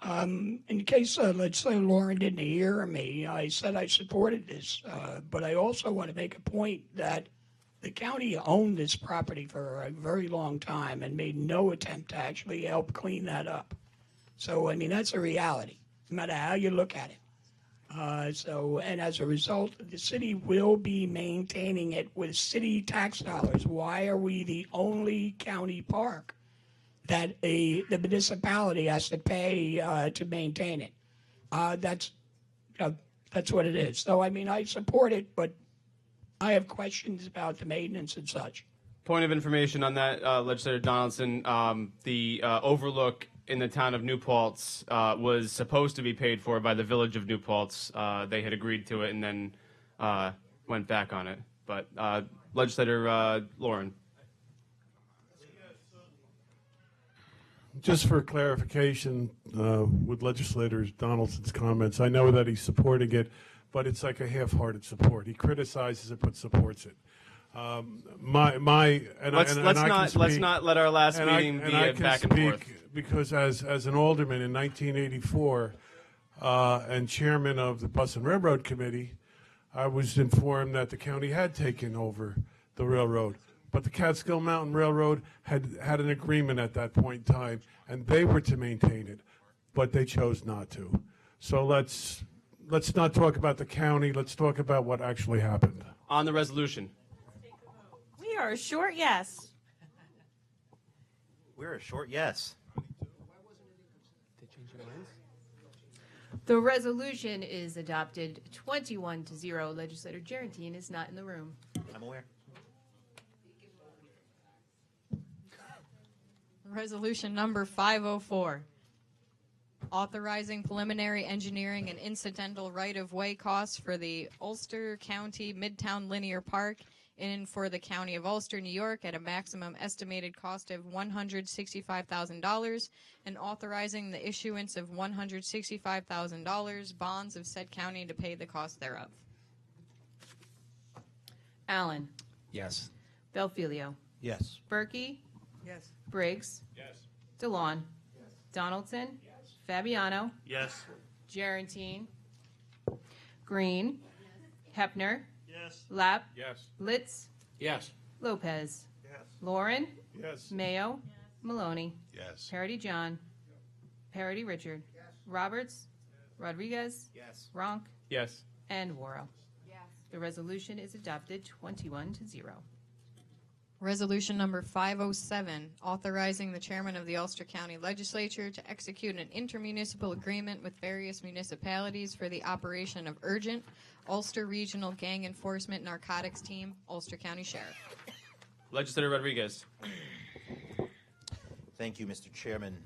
In case Legislator Lauren didn't hear me, I said I supported this, but I also want to make a point that the county owned this property for a very long time and made no attempt to actually help clean that up. So, I mean, that's a reality, no matter how you look at it. And as a result, the city will be maintaining it with city tax dollars. Why are we the only county park that the municipality has to pay to maintain it? That's what it is. So, I mean, I support it, but I have questions about the maintenance and such. Point of information on that, Legislator Donaldson. The overlook in the town of New Paltz was supposed to be paid for by the village of New Paltz. They had agreed to it and then went back on it. But Legislator Lauren. Just for clarification, with Legislator Donaldson's comments, I know that he's supporting it, but it's like a half-hearted support. He criticizes it but supports it. Let's not let our last meeting be a back and forth. Because as an alderman in 1984 and chairman of the Bus and Railroad Committee, I was informed that the county had taken over the railroad. But the Catskill Mountain Railroad had an agreement at that point in time, and they were to maintain it, but they chose not to. So let's not talk about the county. Let's talk about what actually happened. On the resolution. We are a short yes. We're a short yes. The resolution is adopted 21-0. Legislator Gerentine is not in the room. I'm aware. Resolution number 504, authorizing preliminary engineering and incidental right-of-way costs for the Ulster County Midtown Linear Park and for the County of Ulster, New York, at a maximum estimated cost of $165,000, and authorizing the issuance of $165,000 bonds of said county to pay the cost thereof. Allen. Yes. Belfilio. Yes. Berkey. Yes. Briggs. Yes. DeLon. Yes. Donaldson. Yes. Fabiano. Yes. Gerentine. Green. Yes. Hepner. Yes. Lapp. Yes. Litz. Yes. Lopez. Yes. Lauren. Yes. Mayo. Yes. Maloney. Yes. Parity John. Parity Richard. Yes. Roberts. Rodriguez. Yes. Ronk. Yes. And Worrell. Yes. The resolution is adopted 21-0. Resolution number 507, authorizing the chairman of the Ulster County Legislature to execute an intermunicipal agreement with various municipalities for the operation of Urgent, Ulster Regional Gang Enforcement Narcotics Team, Ulster County Sheriff. Legislator Rodriguez. Thank you, Mr. Chairman.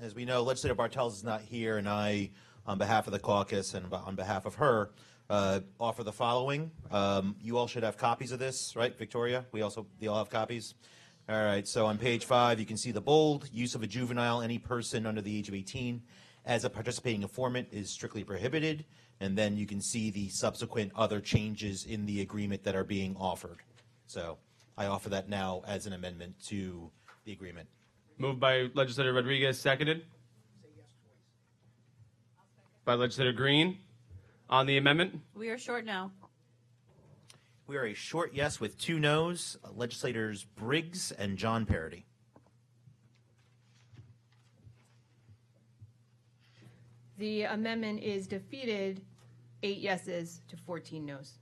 As we know, Legislator Bartels is not here, and I, on behalf of the caucus and on behalf of her, offer the following. You all should have copies of this, right, Victoria? They all have copies? All right, so on page 5, you can see the bold: use of a juvenile, any person under the age of 18, as a participating informant is strictly prohibited. And then you can see the subsequent other changes in the agreement that are being offered. So I offer that now as an amendment to the agreement. Moved by Legislator Rodriguez, seconded by Legislator Green. On the amendment? We are short now. We are a short yes with 2 noes. Legislators Briggs and John Parody. The amendment is defeated 8 yeses to 14 noes.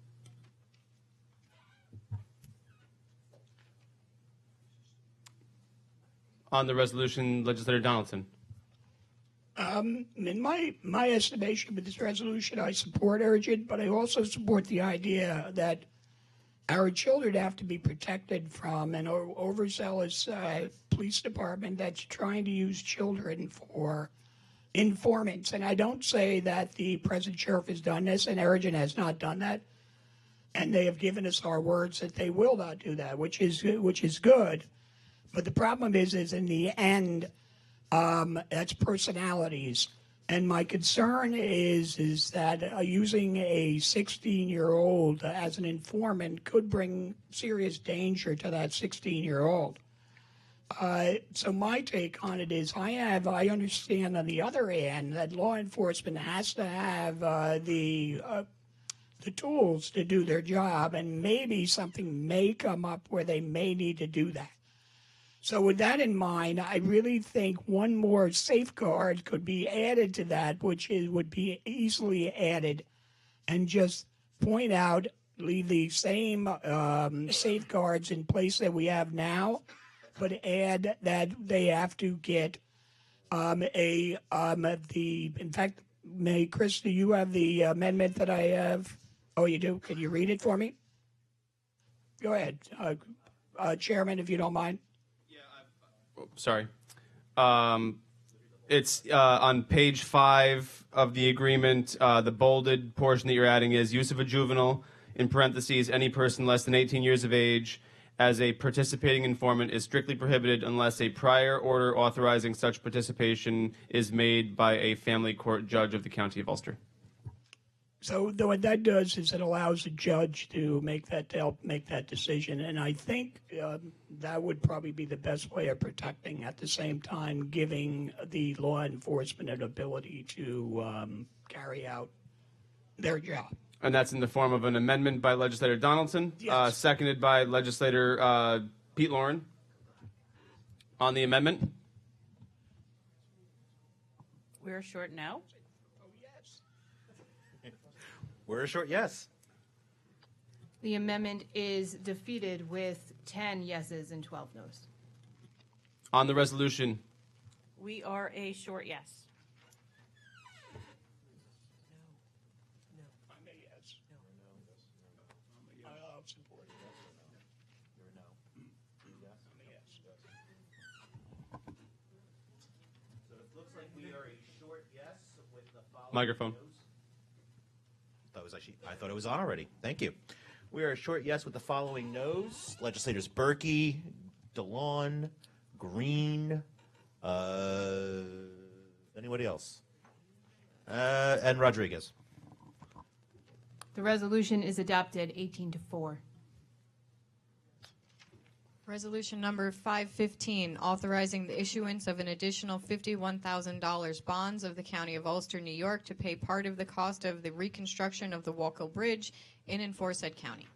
On the resolution, Legislator Donaldson. In my estimation with this resolution, I support Urgent, but I also support the idea that our children have to be protected from an overzealous police department that's trying to use children for informants. And I don't say that the present sheriff has done this, and Urgent has not done that. And they have given us our words that they will not do that, which is good. But the problem is in the end, that's personalities. And my concern is that using a 16-year-old as an informant could bring serious danger to that 16-year-old. So my take on it is I understand on the other hand that law enforcement has to have the tools to do their job, and maybe something may come up where they may need to do that. So with that in mind, I really think one more safeguard could be added to that, which would be easily added, and just point out, leave the same safeguards in place that we have now, but add that they have to get in fact, Chris, do you have the amendment that I have? Oh, you do? Can you read it for me? Go ahead, Chairman, if you don't mind. Sorry. It's on page 5 of the agreement. The bolded portion that you're adding is use of a juvenile, in parentheses, any person less than 18 years of age, as a participating informant is strictly prohibited unless a prior order authorizing such participation is made by a family court judge of the County of Ulster. So what that does is it allows the judge to help make that decision, and I think that would probably be the best way of protecting, at the same time giving the law enforcement an ability to carry out their job. And that's in the form of an amendment by Legislator Donaldson, Yes. Seconded by Legislator Pete Lauren. On the amendment? We're short no. We're a short yes. The amendment is defeated with 10 yeses and 12 nos. On the resolution? We are a short yes. Microphone. I thought it was on already. Thank you. We are a short yes with the following noes. Legislators Berkey, DeLon, Green, anybody else? And Rodriguez. The resolution is adopted 18-4. Resolution number 515, authorizing the issuance of an additional $51,000 bonds of the County of Ulster, New York, to pay part of the cost of the reconstruction of the Wallkill Bridge in and for said county.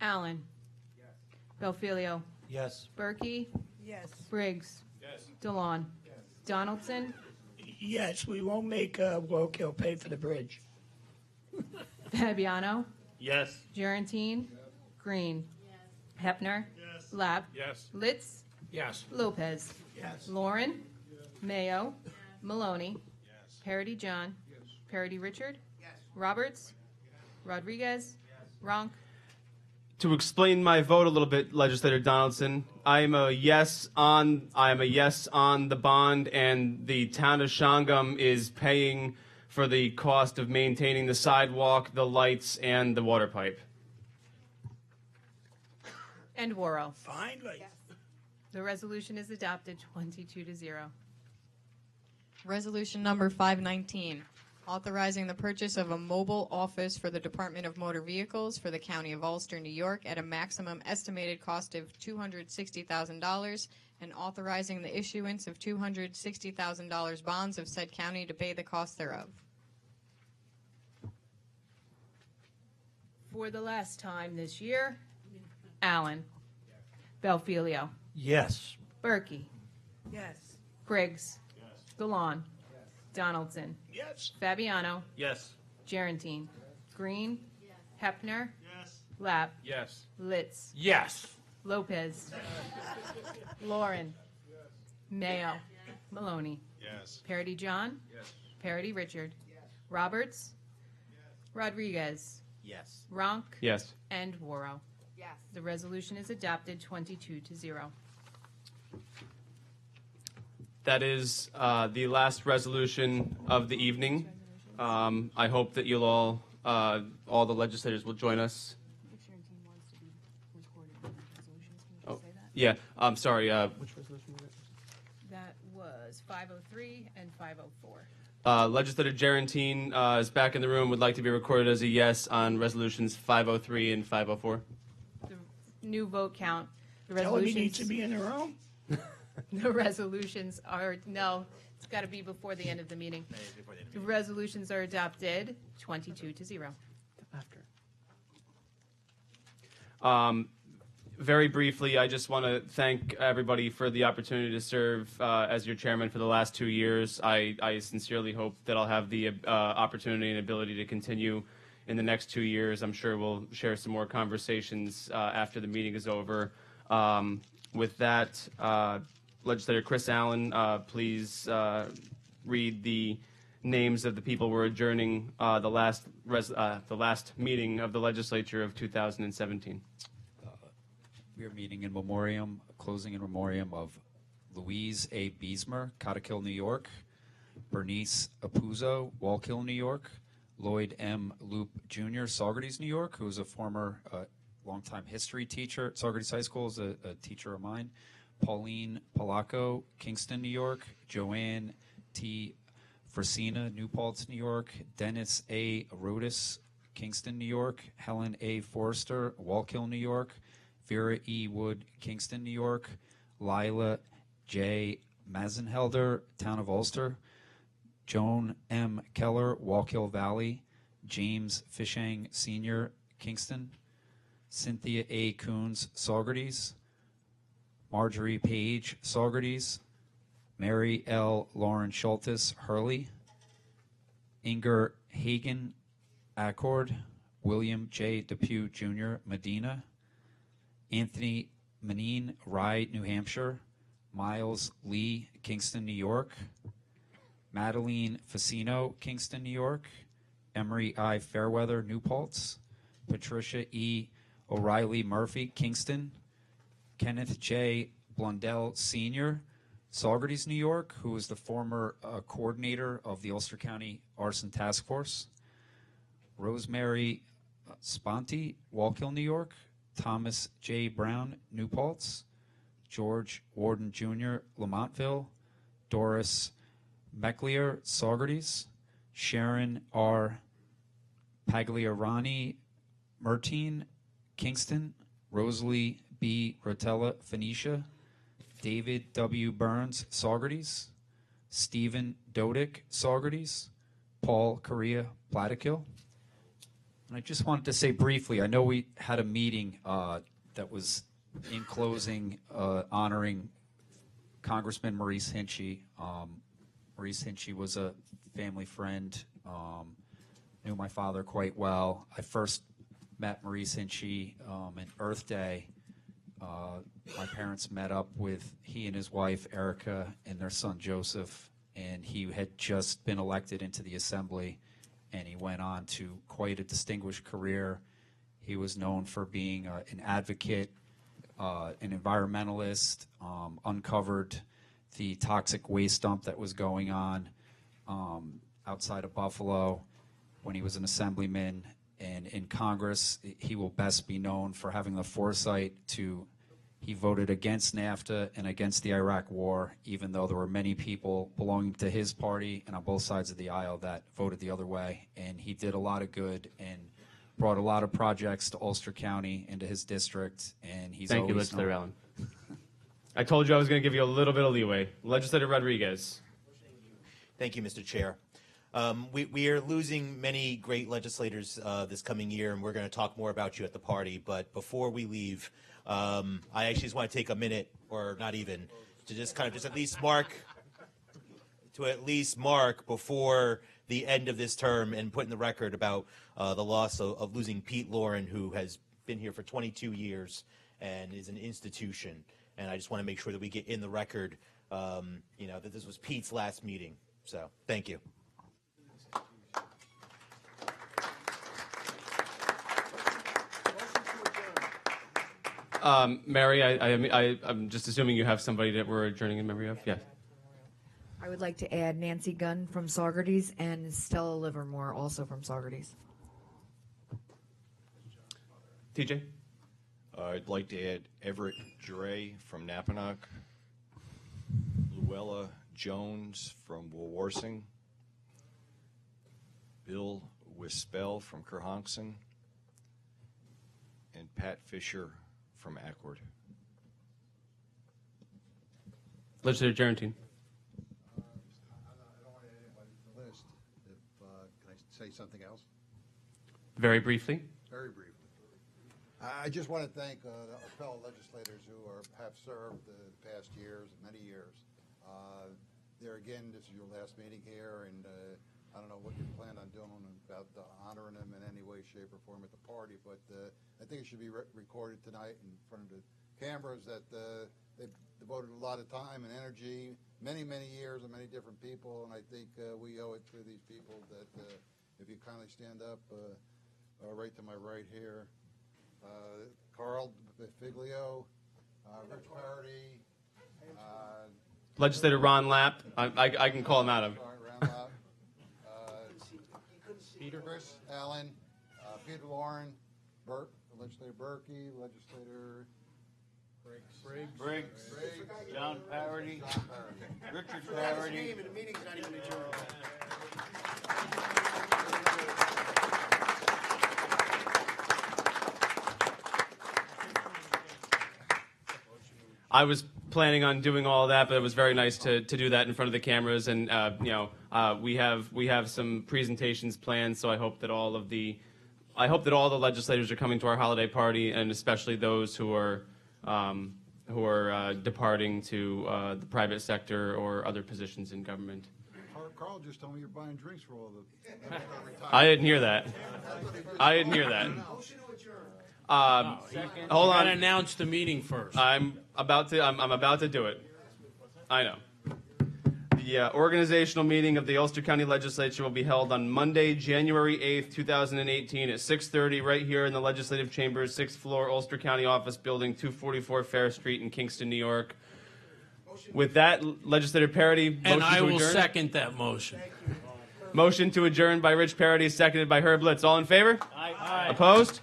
Allen. Yes. Belfilio. Yes. Berkey. Yes. Briggs. Yes. DeLon. Donaldson. Yes, we won't make Wallkill pay for the bridge. Fabiano. Yes. Gerantine. Green. Hepner. Yes. Lapp. Yes. Litz. Yes. Lopez. Yes. Lauren. Mayo. Maloney. Parity John. Parity Richard. Roberts. Rodriguez. Ronk. To explain my vote a little bit, Legislator Donaldson, I am a yes on the bond, and the town of Shangam is paying for the cost of maintaining the sidewalk, the lights, and the water pipe. And Worrell. Finally. The resolution is adopted 22-0. Resolution number 519, authorizing the purchase of a mobile office for the Department of Motor Vehicles for the County of Ulster, New York, at a maximum estimated cost of $260,000, and authorizing the issuance of $260,000 bonds of said county to pay the cost thereof. For the last time this year, Allen. Belfilio. Yes. Berkey. Yes. Briggs. DeLon. Donaldson. Yes. Fabiano. Yes. Gerantine. Green. Hepner. Lapp. Yes. Litz. Yes. Lopez. Lauren. Mayo. Maloney. Yes. Parity John. Yes. Parity Richard. Roberts. Rodriguez. Yes. Ronk. Yes. And Worrell. Yes. The resolution is adopted 22-0. That is the last resolution of the evening. I hope that you'll all the legislators will join us. Oh, Yeah, I'm sorry. Which resolution was it? That was 503 and 504. Legislator Gerentine is back in the room. Would like to be recorded as a yes on resolutions 503 and 504. The new vote count. The Tell him he resolutions. needs to be in the room. The resolutions are, no, it's got to be before the end of the meeting. The resolutions are adopted 22-0. Very briefly, I just want to thank everybody for the opportunity to serve as your chairman for the last 2 years. I sincerely hope that I'll have the opportunity and ability to continue in the next 2 years. I'm sure we'll share some more conversations after the meeting is over. With that, Legislator Chris Allen, please read the names of the people we're adjourning the last meeting of the legislature of 2017. We are meeting in memoriam, closing in memoriam of Louise A. Beesmer, Cottikill, New York; Bernice Apuzzo, Wallkill, New York; Lloyd M. Loop Jr., Saugerties, New York, who is a former longtime history teacher at Saugerties High School, is a teacher of mine; Pauline Polacco, Kingston, New York; Joanne T. Frasina, New Paltz, New York; Dennis A. Rodas, Kingston, New York; Helen A. Forrester, Wallkill, New York; Vera E. Wood, Kingston, New York; Lila J. Mazenhelder, Town of Ulster; Joan M. Keller, Wallkill Valley; James Fishang Sr., Kingston; Cynthia A. Coons, Saugerties; Marjorie Page, Saugerties; Mary L. Lauren Schultes, Hurley; Inger Hagen, Accord; William J. Depew Jr., Medina; Anthony Manine, Rye, New Hampshire; Miles Lee, Kingston, New York; Madeline Facino, Kingston, New York; Emery I. Fairweather, New Paltz; Patricia E. O'Reilly Murphy, Kingston; Kenneth J. Blundell Sr., Saugerties, New York, who was the former coordinator of the Ulster County Arson Task Force; Rosemary Sponti, Wallkill, New York; Thomas J. Brown, New Paltz; George Warden Jr., Lamontville; Doris Mecklier, Saugerties; Sharon R. Pagliarani, Mertine, Kingston; Rosalie B. Rotella, Phoenicia; David W. Burns, Saugerties; Stephen Dodick, Saugerties; Paul Correa, Plattekill. And I just wanted to say briefly, I know we had a meeting that was in closing honoring Congressman Maurice Hinchey. Maurice Hinchey was a family friend, knew my father quite well. I first met Maurice Hinchey at Earth Day. My parents met up with he and his wife, Erica, and their son, Joseph, and he had just been elected into the Assembly, and he went on to quite a distinguished career. He was known for being an advocate, an environmentalist, uncovered the toxic waste dump that was going on outside of Buffalo when he was an assemblyman. And in Congress, he will best be known for having the foresight he voted against NAFTA and against the Iraq War, even though there were many people belonging to his party and on both sides of the aisle that voted the other way. And he did a lot of good and brought a lot of projects to Ulster County into his district. And he's Thank you, always Legislator Allen. I told you I was going to give you a little bit of leeway. Legislator Rodriguez. Thank you, Mr. Chair. We are losing many great legislators this coming year, and we're going to talk more about you at the party. But before we leave, I actually just want to take a minute, or not even, to just kind of just at least mark before the end of this term and put in the record about the loss of losing Pete Lauren, who has been here for 22 years and is an institution. And I just want to make sure that we get in the record, that this was Pete's last meeting. So, thank you. Mary, I'm just assuming you have somebody that we're adjourning in memory of? Yes. I would like to add Nancy Gunn from Saugerties and Stella Livermore, also from Saugerties. TJ? I'd like to add Everett Dre from Napanock, Luella Jones from Woolwarsing, Bill Wispel from Kerhonkson, and Pat Fisher from Accord. Legislator Gerentine. I don't want to add anybody to the list. Can I say something else? Very briefly. Very briefly. I just want to thank our fellow legislators who have served the past years, many years. There again, this is your last meeting here, and I don't know what you plan on doing about honoring them in any way, shape, or form at the party, but I think it should be recorded tonight in front of the cameras that they've devoted a lot of time and energy, many, many years, and many different people, and I think we owe it to these people that if you kindly stand up right to my right here, Carl Figlio, Rich Parody, Legislator Ron Lapp. I can call him out of. Peter, Chris Allen, Peter Lauren, Legislator Berkey, Legislator Briggs, John Parody, Richard Parody. The meeting's not even adjourned. I was planning on doing all that, but it was very nice to do that in front of the cameras. And we have some presentations planned, so I hope that all the legislators are coming to our holiday party, and especially those who are departing to the private sector or other positions in government. Carl just told me you're buying drinks for all the. I didn't hear that. I didn't hear that. Hold on. Gotta announce the meeting first. I'm about to do it. I know. The organizational meeting of the Ulster County Legislature will be held on Monday, January 8th, 2018 at 6:30 right here in the Legislative Chambers, 6th floor, Ulster County Office Building, 244 Fair Street in Kingston, New York. With that, Legislator Parody, motion And I to will adjourn. second that motion. Motion to adjourn by Rich Parody, seconded by Herb Litz. All in favor? Aye. Opposed?